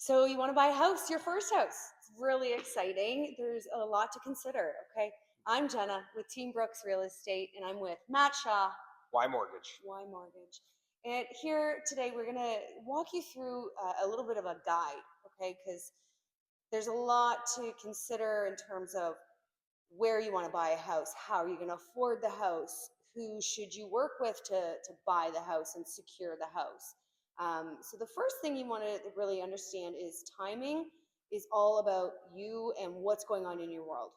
So you want to buy a house, your first house. It's really exciting. There's a lot to consider, okay? I'm Jenna with Team Brooks Real Estate, and I'm with Matt Shaw, Why mortgage? Y Mortgage. And here today, we're going to walk you through a little bit of a guide, okay? Because there's a lot to consider in terms of where you want to buy a house, how are you going to afford the house, who should you work with to buy the house and secure the house. So the first thing you want to really understand is timing is all about you and what's going on in your world.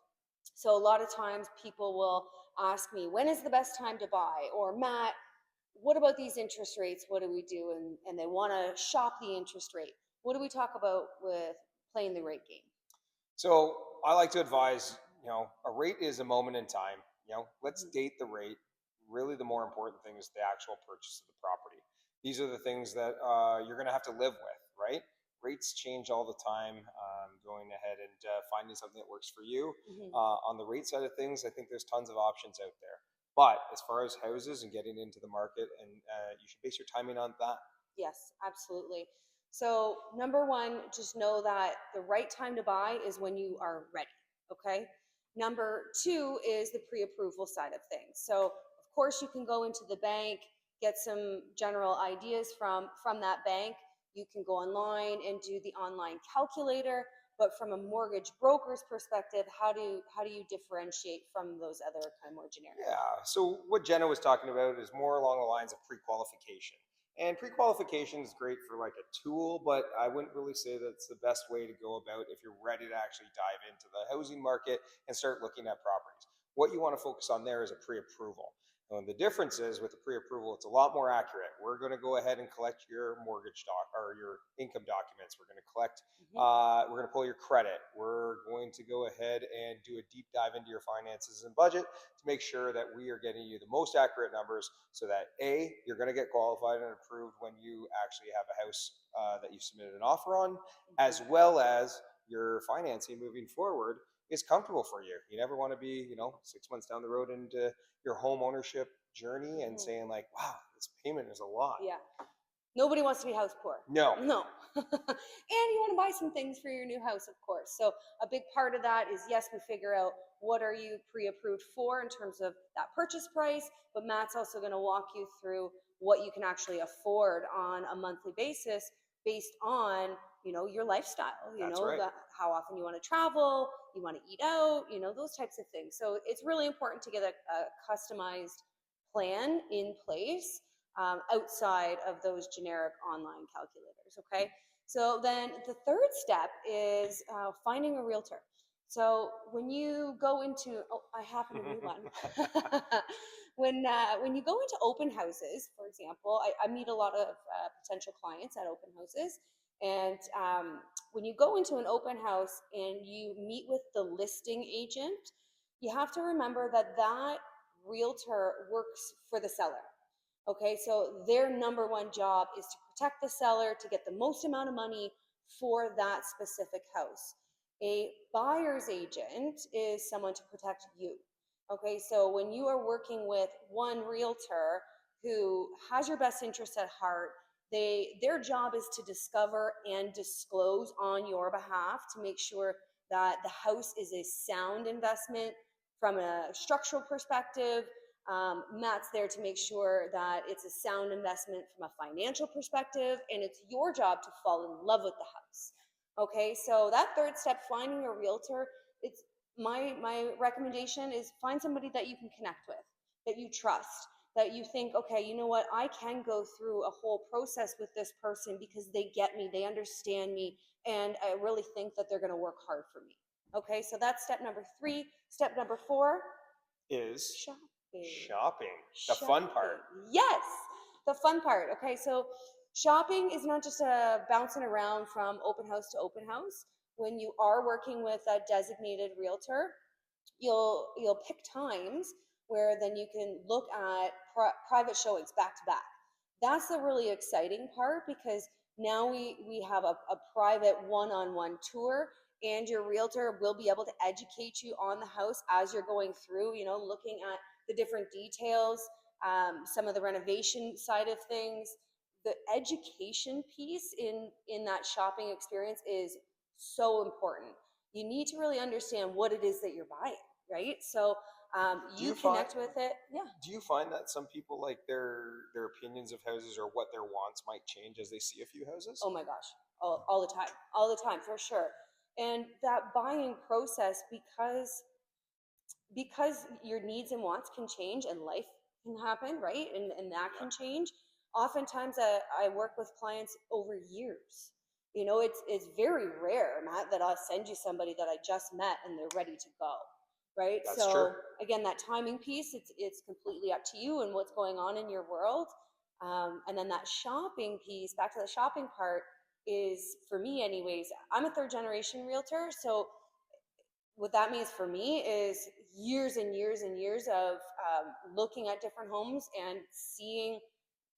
So a lot of times people will ask me, when is the best time to buy? Or Matt, what about these interest rates? What do we do? And they want to shop the interest rate. What do we talk about with playing the rate game? So I like to advise, a rate is a moment in time. Let's date the rate. Really, the more important thing is the actual purchase of the property. These are the things that you're going to have to live with, right? Rates change all the time. Going ahead and finding something that works for you. On the rate side of things, I think there's tons of options out there. But as far as houses and getting into the market, and you should base your timing on that. Yes, absolutely. So, number one, just know that the right time to buy is when you are ready. Okay. Number two is the pre approval side of things. So, of course, you can go into the bank, get some general ideas from that bank. You can go online and do the online calculator. But from a mortgage broker's perspective, how do you differentiate from those other kind of more generic? Yeah. So what Jenna was talking about is more along the lines of pre-qualification. And pre-qualification is great for like a tool, but I wouldn't really say that's the best way to go about if you're ready to actually dive into the housing market and start looking at properties. What you want to focus on there is a pre-approval. And the difference is with the pre-approval, it's a lot more accurate. We're going to go ahead and collect your mortgage doc or your income documents. We're going to collect, we're going to pull your credit. We're going to go ahead and do a deep dive into your finances and budget to make sure that we are getting you the most accurate numbers so that A, you're going to get qualified and approved when you actually have a house that you've submitted an offer on, as well as your financing moving forward is comfortable for you. You never want to be, 6 months down the road into your home ownership journey and saying like, wow, this payment is a lot. Yeah. Nobody wants to be house poor. No. No. And you want to buy some things for your new house, of course. So a big part of that is, yes, we figure out what are you pre-approved for in terms of that purchase price, but Matt's also going to walk you through what you can actually afford on a monthly basis based on, your lifestyle, That's right. how often you want to travel, you want to eat out, those types of things. So it's really important to get a customized plan in place outside of those generic online calculators. Okay. So then the third step is finding a realtor. So when you go into, oh, I happen to be one. When you go into open houses, for example, I meet a lot of potential clients at open houses. And when you go into an open house and you meet with the listing agent, you have to remember that that realtor works for the seller. Okay, so their number one job is to protect the seller, to get the most amount of money for that specific house. A buyer's agent is someone to protect you. Okay, so when you are working with one realtor who has your best interest at heart, their job is to discover and disclose on your behalf to make sure that the house is a sound investment from a structural perspective. Matt's there to make sure that it's a sound investment from a financial perspective, and it's your job to fall in love with the house. Okay, so that third step, finding a realtor, it's my recommendation is find somebody that you can connect with, that you trust, that you think, okay, you know what, I can go through a whole process with this person because they get me, they understand me, and I really think that they're going to work hard for me. Okay, so that's step number 3. Step number 4 Is shopping. shopping. The fun part. Yes, the fun part. Okay, so shopping is not just bouncing around from open house to open house. When you are working with a designated realtor, you'll pick times where then you can look at private showings back to back. That's the really exciting part because now we have a private one-on-one tour, and your realtor will be able to educate you on the house as you're going through, looking at the different details, some of the renovation side of things, the education piece in that shopping experience is so important. You need to really understand what it is that you're buying, right? So Do you you find connect with it. Yeah. do you find that some people like their opinions of houses or what their wants might change as they see a few houses? Oh my gosh, all the time, all the time, for sure. And that buying process, because your needs and wants can change and life can happen, right? And that Yeah. can change. Oftentimes, I work with clients over years. It's very rare, Matt, that I'll send you somebody that I just met and they're ready to go, right? That's true. So again, that timing piece, it's completely up to you and what's going on in your world. And then that shopping piece, back to the shopping part, is for me, anyways. I'm a third generation realtor, so what that means for me is years and years and years of looking at different homes and seeing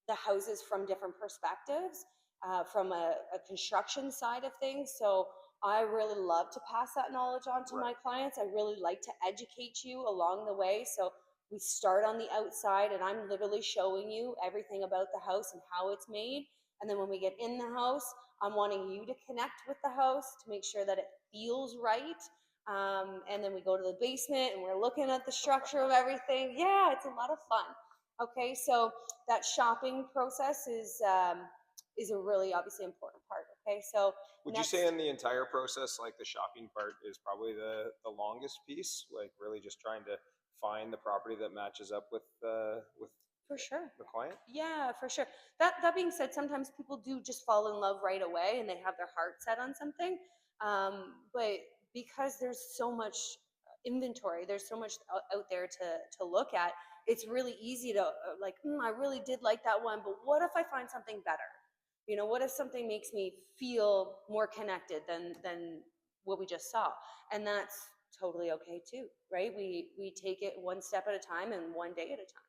the houses from different perspectives, from a construction side of things. So I really love to pass that knowledge on to my Right. clients. I really like to educate you along the way. So we start on the outside, and I'm literally showing you everything about the house and how it's made. And then when we get in the house, I'm wanting you to connect with the house to make sure that it feels right. And then we go to the basement and we're looking at the structure of everything. Yeah, it's a lot of fun. Okay, so that shopping process is a really obviously important part. Okay, so Would you say next, in the entire process, like the shopping part is probably the longest piece, like really just trying to find the property that matches up with for sure. the client? Yeah, for sure. That being said, sometimes people do just fall in love right away and they have their heart set on something. But because there's so much inventory, there's so much out there to look at. It's really easy to like, I really did like that one, but what if I find something better? What if something makes me feel more connected than what we just saw? And that's totally okay too, right? We take it one step at a time and one day at a time.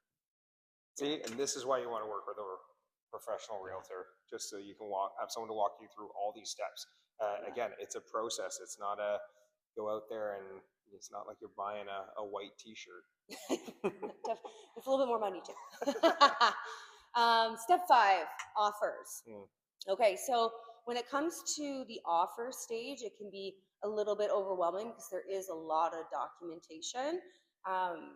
See, and this is why you want to work with a professional realtor, just so you can have someone to walk you through all these steps. Yeah. Again, it's a process. It's not a go out there and it's not like you're buying a white T-shirt. It's a little bit more money too. Step 5, offers. Hmm. Okay, so when it comes to the offer stage, it can be a little bit overwhelming because there is a lot of documentation.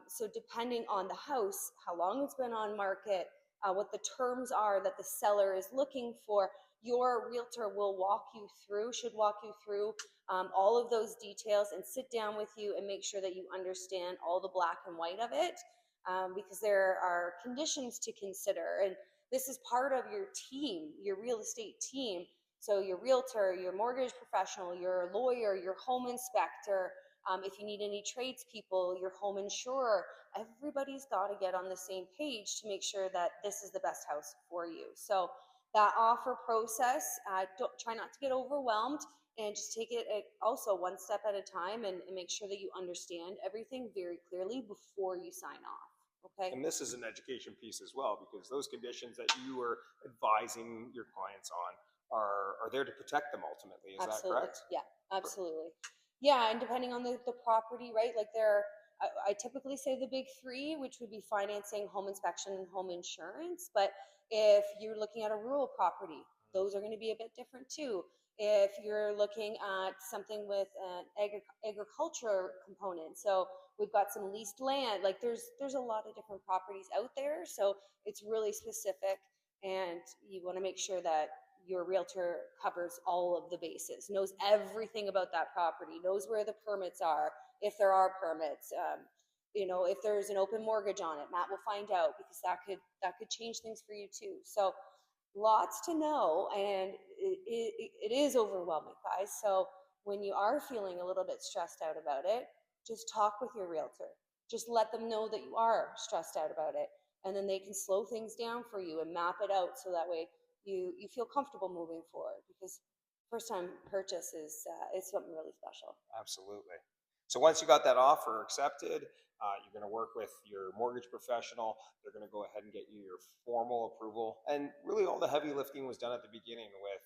So depending on the house, how long it's been on market, what the terms are that the seller is looking for, your realtor will should walk you through all of those details and sit down with you and make sure that you understand all the black and white of it, because there are conditions to consider. And this is part of your team, your real estate team. So your realtor, your mortgage professional, your lawyer, your home inspector, if you need any tradespeople, your home insurer, everybody's got to get on the same page to make sure that this is the best house for you. So that offer process, don't try not to get overwhelmed and just take it also one step at a time, and make sure that you understand everything very clearly before you sign off. Okay. And this is an education piece as well, because those conditions that you are advising your clients on are there to protect them ultimately. Is that Absolutely. correct? Yeah, absolutely. Yeah, and depending on the property, right? Like I typically say the big three, which would be financing, home inspection, and home insurance. But if you're looking at a rural property, those are going to be a bit different too. If you're looking at something with an agriculture component, so we've got some leased land. Like there's a lot of different properties out there, so it's really specific, and you want to make sure that your realtor covers all of the bases, knows everything about that property, knows where the permits are, if there are permits. If there's an open mortgage on it, Matt will find out, because that could change things for you too. So lots to know, and it is overwhelming, guys. So when you are feeling a little bit stressed out about it, just talk with your realtor. Just let them know that you are stressed out about it, and then they can slow things down for you and map it out so that way you feel comfortable moving forward, because first time purchase is something really special. Absolutely. So once you got that offer accepted, you're going to work with your mortgage professional. They're going to go ahead and get you your formal approval. And really, all the heavy lifting was done at the beginning with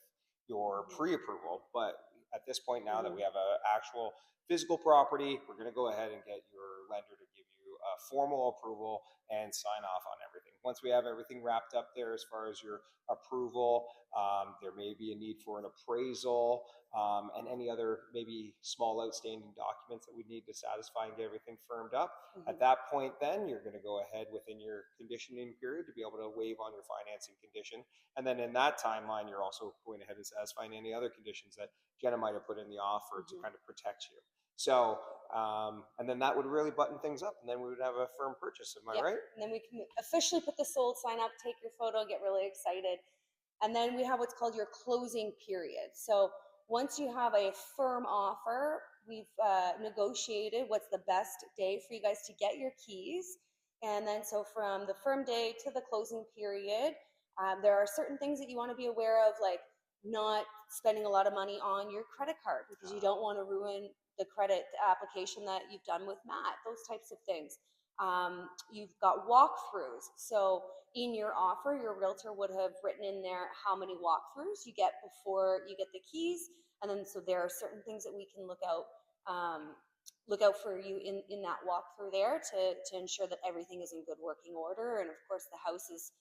your Mm-hmm. pre-approval. But at this point, now that Mm-hmm. we have an actual physical property, we're going to go ahead and get your lender to give you formal approval and sign off on everything. Once we have everything wrapped up there as far as your approval, there may be a need for an appraisal, and any other maybe small outstanding documents that we need to satisfy and get everything firmed up. At that point, then you're going to go ahead within your conditioning period to be able to waive on your financing condition. And then in that timeline, you're also going ahead and satisfying any other conditions that Jenna might have put in the offer to kind of protect you. So, and then that would really button things up, and then we would have a firm purchase. Am I right? And then we can officially put the sold sign up, take your photo, get really excited. And then we have what's called your closing period. So once you have a firm offer, we've negotiated what's the best day for you guys to get your keys. And then so from the firm day to the closing period, there are certain things that you want to be aware of, like not spending a lot of money on your credit card because you don't want to ruin the credit application that you've done with Matt, those types of things. You've got walkthroughs. So in your offer, your realtor would have written in there how many walkthroughs you get before you get the keys. And then so there are certain things that we can look out for you in that walkthrough there to ensure that everything is in good working order. And of course the house is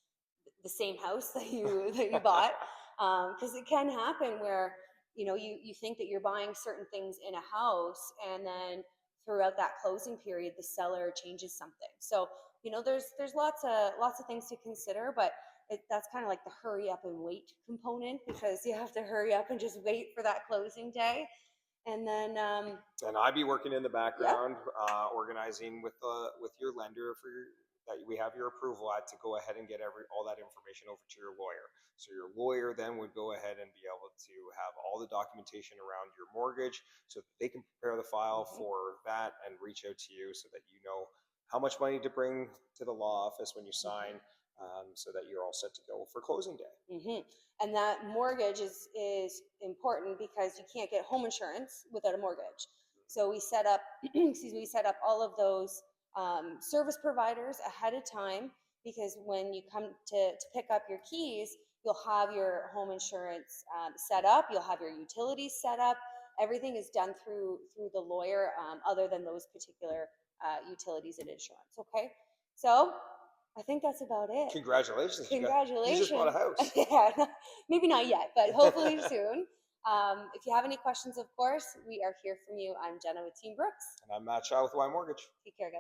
the same house that you bought, because it can happen where you think that you're buying certain things in a house, and then throughout that closing period the seller changes something. So there's lots of things to consider, but that's kind of like the hurry up and wait component, because you have to hurry up and just wait for that closing day. And then and I'd be working in the background, organizing with your lender for that we have your approval at, to go ahead and get all that information over to your lawyer. So your lawyer then would go ahead and be able to have all the documentation around your mortgage, so that they can prepare the file for that and reach out to you so that you know how much money to bring to the law office when you sign, so that you're all set to go for closing day. And that mortgage is important because you can't get home insurance without a mortgage. So we set up, we set up all of those service providers ahead of time, because when you come to pick up your keys, you'll have your home insurance set up, you'll have your utilities set up. Everything is done through the lawyer, other than those particular utilities and insurance. Okay, so I think that's about it. Congratulations. Congratulations. You just bought a house. Yeah, maybe not yet, but hopefully soon. If you have any questions, of course, we are here from you. I'm Jenna with Team Brooks. And I'm Matt Shaw with Y Mortgage. Take care, guys.